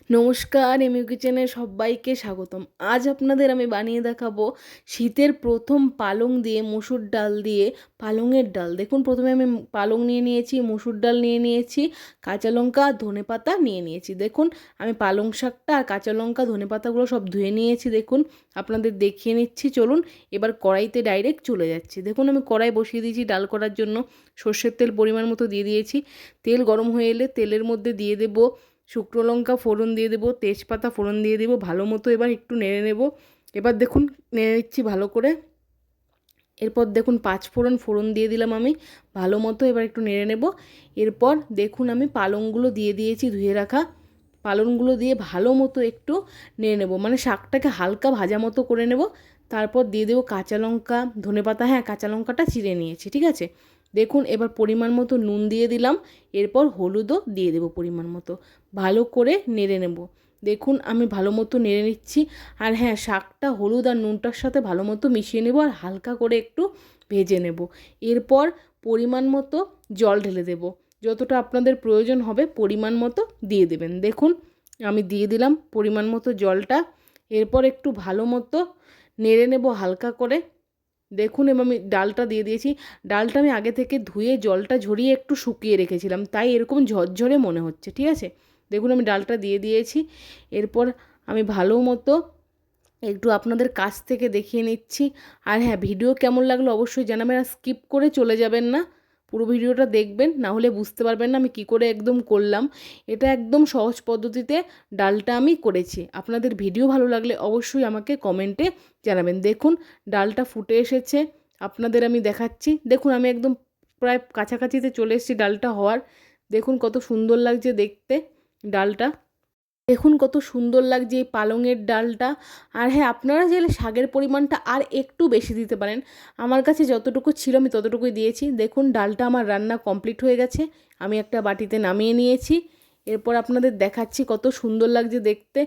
নমস্কার, এমইউ কিচেনে সবাইকে স্বাগতম। আজ আপনাদের আমি বানিয়ে দেখাবো শীতের প্রথম পালং দিয়ে মসুর ডাল দিয়ে পালংয়ের ডাল। দেখুন, প্রথমে আমি পালং নিয়ে নিয়েছি, মসুর ডাল নিয়ে নিয়েছি, কাঁচা লঙ্কা আর ধনেপাতা নিয়ে নিয়েছি। দেখুন, আমি পালং শাকটা আর কাঁচা লঙ্কা ধনেপাতাগুলো সব ধুয়ে নিয়েছি। দেখুন, আপনাদের দেখিয়ে নিচ্ছি। চলুন এবার কড়াইতে ডাইরেক্ট চলে যাচ্ছি। দেখুন, আমি কড়াই বসিয়ে দিয়েছি ডাল করার জন্য। সর্ষের তেল পরিমাণ মতো দিয়ে দিয়েছি। তেল গরম হয়ে এলে তেলের মধ্যে দিয়ে দেবো শুকনো লঙ্কা ফোড়ন দিয়ে দেবো, তেজপাতা ফোড়ন দিয়ে দেবো। ভালো মতো এবার একটু নেড়ে নেব। এবার দেখুন নেড়ে নিচ্ছি ভালো করে। এরপর দেখুন পাঁচফোড়ন ফোড়ন দিয়ে দিলাম আমি ভালো মতো। এবার একটু নেড়ে নেব। এরপর দেখুন আমি পালংগুলো দিয়ে দিয়েছি, ধুয়ে রাখা পালংগুলো দিয়ে ভালো মতো একটু নেড়ে নেব, মানে শাকটাকে হালকা ভাজা মতো করে নেব। তারপর দিয়ে দেবো কাঁচা লঙ্কা ধনেপাতা, হ্যাঁ কাঁচা লঙ্কাটা চিড়ে নিয়েছি, ঠিক আছে। দেখুন এবার পরিমাণ মতো নুন দিয়ে দিলাম। এরপর হলুদও দিয়ে দেবো পরিমাণ মতো। ভালো করে নেড়ে নেব। দেখুন আমি ভালো মতো নেড়ে নিচ্ছি। আর হ্যাঁ, শাকটা হলুদ আর নুনটার সাথে ভালো মতো মিশিয়ে নেব আর হালকা করে একটু ভেজে নেব। এরপর পরিমাণ মতো জল ঢেলে দেব। যতটা আপনাদের প্রয়োজন হবে পরিমাণ মতো দিয়ে দেবেন। দেখুন আমি দিয়ে দিলাম পরিমাণ মতো জলটা। এরপর একটু ভালো মতো নেড়ে নেব হালকা করে। দেখুন এবার আমি ডালটা দিয়ে দিয়েছি। ডালটা আমি আগে থেকে ধুয়ে জলটা ঝরিয়ে একটু শুকিয়ে রেখেছিলাম, তাই এরকম ঝরঝরে মনে হচ্ছে, ঠিক আছে। দেখুন আমি ডালটা দিয়ে দিয়েছি। এরপর আমি ভালো মতো একটু আপনাদের কাছ থেকে দেখিয়ে নিচ্ছি। আর হ্যাঁ, ভিডিও কেমন লাগলো অবশ্যই জানাবেন, আর স্কিপ করে চলে যাবেন না, পুরো ভিডিওটা দেখবেন, না হলে বুঝতে পারবেন না আমি কি করে একদম করলাম। এটা একদম সহজ পদ্ধতিতে ডালটা আমি করেছি। আপনাদের ভিডিও ভালো লাগলে অবশ্যই আমাকে কমেন্টে জানাবেন। দেখুন ডালটা ফুটে এসেছে, আপনাদের আমি দেখাচ্ছি। দেখুন আমি একদম প্রায় কাছাকাছিতে চলে এসেছি ডালটা হওয়ার। দেখুন কত সুন্দর লাগছে দেখতে ডালটা। দেখুন কত সুন্দর লাগছে এই পালংয়ের ডালটা। আর হ্যাঁ, আপনারা চাইলে শাকের পরিমাণটা আর একটু বেশি দিতে পারেন। আমার কাছে যতটুকু ছিল আমি ততটুকুই দিয়েছি। দেখুন ডালটা আমার রান্না কমপ্লিট হয়ে গেছে। আমি একটা বাটিতে নামিয়ে নিয়েছি। এরপর আপনাদের দেখাচ্ছি কত সুন্দর লাগছে দেখতে।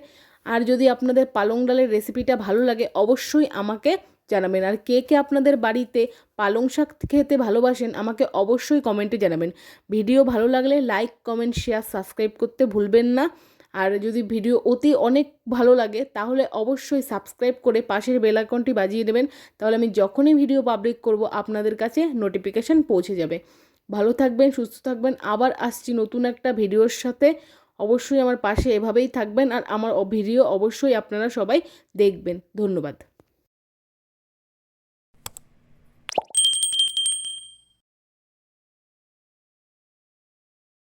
আর যদি আপনাদের পালং ডালের রেসিপিটা ভালো লাগে অবশ্যই আমাকে জানাবেন। আর কে কে আপনাদের বাড়িতে পালং শাক খেতে ভালোবাসেন আমাকে অবশ্যই কমেন্টে জানাবেন। ভিডিও ভালো লাগলে লাইক কমেন্ট শেয়ার সাবস্ক্রাইব করতে ভুলবেন না। আর যদি ভিডিও অনেক ভালো লাগে তাহলে অবশ্যই সাবস্ক্রাইব করে পাশের বেল আইকনটি বাজিয়ে দেবেন। তাহলে আমি যখনই ভিডিও পাবলিক করব আপনাদের কাছে নোটিফিকেশান পৌঁছে যাবে। ভালো থাকবেন, সুস্থ থাকবেন। আবার আসছি নতুন একটা ভিডিওর সাথে। অবশ্যই আমার পাশে এভাবেই থাকবেন আর আমার ভিডিও অবশ্যই আপনারা সবাই দেখবেন। ধন্যবাদ।